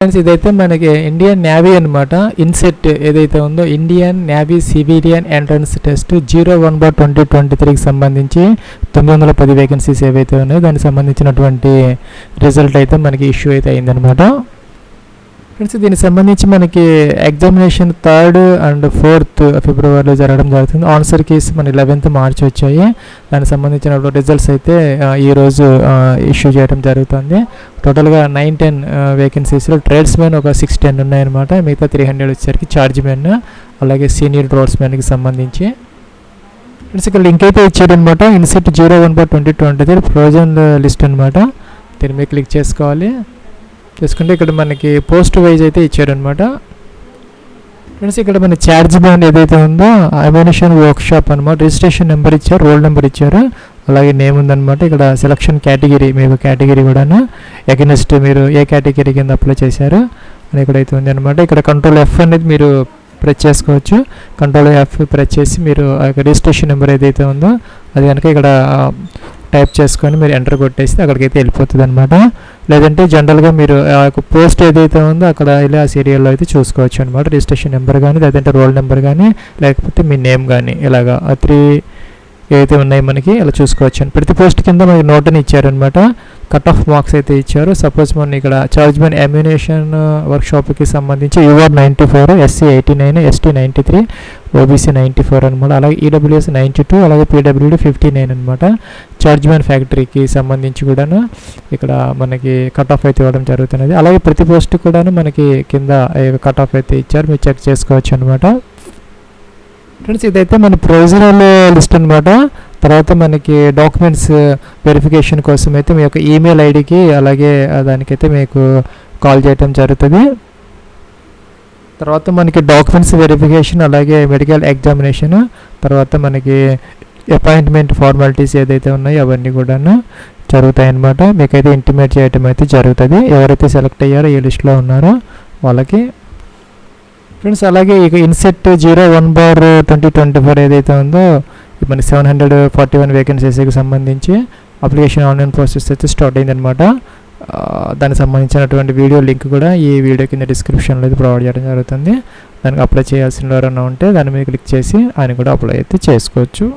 Friends ఇదైతే మనకి Indian navy అనమాట. ఇన్సెట్ ఏదైతే ఉందో Indian navy civilian entrance test 01/2023కి సంబంధించి 910 వేకెన్సీస్ ఏవైతే ఉన్నాయో దానికి సంబంధించినటువంటి రిజల్ట్ అయితే మనకి ఇష్యూ అయితే అయిందనమాట. ఫ్రెండ్స్ దీనికి సంబంధించి మనకి ఎగ్జామినేషన్ 3rd and 4th ఫిబ్రవరిలో జరగడం జరుగుతుంది. ఆన్సర్ కీస్ మన 11th మార్చి వచ్చాయి. దానికి సంబంధించిన రిజల్ట్స్ అయితే ఈరోజు ఇష్యూ చేయడం జరుగుతుంది. టోటల్గా 910 వేకెన్సీస్లో ట్రేడ్స్మెన్ ఒక 610 ఉన్నాయన్నమాట. మిగతా 300 వచ్చేసరికి చార్జ్ మెన్ అలాగే సీనియర్ డ్రోర్స్మెన్కి సంబంధించి. ఫ్రెండ్స్ ఇక్కడ లింక్ అయితే ఇచ్చారనమాట. ఇన్సెట్ 01/2023 ఫ్రోజన్ లిస్ట్ అనమాట. దీని మీద క్లిక్ చేసుకోవాలి. చేసుకుంటే ఇక్కడ మనకి పోస్ట్ వైజ్ అయితే ఇచ్చారనమాట. ఫ్రెండ్స్ ఇక్కడ మన ఛార్జ్ మ్యాన్ ఏదైతే ఉందో అమ్యునిషన్ వర్క్షాప్ అనమాట. రిజిస్ట్రేషన్ నెంబర్ ఇచ్చారు, రోల్ నెంబర్ ఇచ్చారు, అలాగే నేమ్ ఉందన్నమాట. ఇక్కడ సెలక్షన్ కేటగిరీ మీకు కేటగిరీ కూడాను అగెన్స్ట్ మీరు ఏ కేటగిరీ కింద అప్లై చేశారు అని ఇక్కడైతే ఉంది అనమాట. ఇక్కడ కంట్రోల్ F అనేది మీరు ప్రెస్ చేసుకోవచ్చు. కంట్రోల్ F ప్రెస్ చేసి మీరు ఆ యొక్క రిజిస్ట్రేషన్ నెంబర్ ఏదైతే ఉందో అది కనుక ఇక్కడ టైప్ చేసుకొని మీరు ఎంటర్ కొట్టేస్తే అక్కడికైతే వెళ్ళిపోతుంది అనమాట. లేదంటే జనరల్గా మీరు ఆ యొక్క పోస్ట్ ఏదైతే ఉందో అక్కడ ఇలా ఆ సీరియల్లో అయితే చూసుకోవచ్చు అనమాట. రిజిస్ట్రేషన్ నెంబర్ కానీ లేదంటే రోల్ నెంబర్ కానీ లేకపోతే మీ నేమ్ కానీ ఇలాగా 3 ఏవైతే ఉన్నాయి మనకి ఇలా చూసుకోవచ్చు అని. ప్రతి పోస్ట్ కింద మనకి నోట్ అని ఇచ్చారనమాట. కట్ ఆఫ్ మార్క్స్ అయితే ఇచ్చారు. సపోజ్ మన ఇక్కడ చార్జ్ మ్యాన్ అమ్యునిషన్ వర్క్షాప్కి సంబంధించి UR 94, SC 89, ST 93, OBC 94 అనమాట. అలాగే EWS 92, అలాగే PWD 59 అనమాట. చార్జ్ మ్యాన్ ఫ్యాక్టరీకి సంబంధించి కూడాను ఇక్కడ మనకి కట్ ఆఫ్ అయితే ఇవ్వడం జరుగుతున్నది. అలాగే ప్రతి పోస్ట్ కూడాను మనకి కింద కట్ ఆఫ్ అయితే ఇచ్చారు, మీరు చెక్ చేసుకోవచ్చు అనమాట. ఫ్రెండ్స్ ఇదైతే మన ప్రొవిజనల్ లిస్ట్ అనమాట. తర్వాత మనకి డాక్యుమెంట్స్ వెరిఫికేషన్ కోసం అయితే మీ యొక్క ఈమెయిల్ ఐడికి అలాగే దానికైతే మీకు కాల్ చేయడం జరుగుతుంది. తర్వాత మనకి డాక్యుమెంట్స్ వెరిఫికేషన్ అలాగే మెడికల్ ఎగ్జామినేషన్, తర్వాత మనకి అపాయింట్మెంట్ ఫార్మాలిటీస్ ఏదైతే ఉన్నాయో అవన్నీ కూడాను జరుగుతాయి అన్నమాట. మీకైతే ఇంటిమేట్ చేయడం అయితే జరుగుతుంది ఎవరైతే సెలెక్ట్ అయ్యారో ఈ లిస్ట్లో ఉన్నారో వాళ్ళకి. ఫ్రెండ్స్ అలాగే ఇక ఇన్సెట్ 01/2024 ఏదైతే ఉందో మన 741 వేకెన్సీస్కి సంబంధించి అప్లికేషన్ ఆన్లైన్ ప్రాసెస్ అయితే స్టార్ట్ అయిందనమాట. దానికి సంబంధించినటువంటి వీడియో లింక్ కూడా ఈ వీడియో కింద డిస్క్రిప్షన్లో అయితే ప్రొవైడ్ చేయడం జరుగుతుంది. దానికి అప్లై చేయాల్సిన ఎవరైనా ఉంటే దాని మీద క్లిక్ చేసి ఆయన కూడా అప్లై అయితే చేసుకోవచ్చు.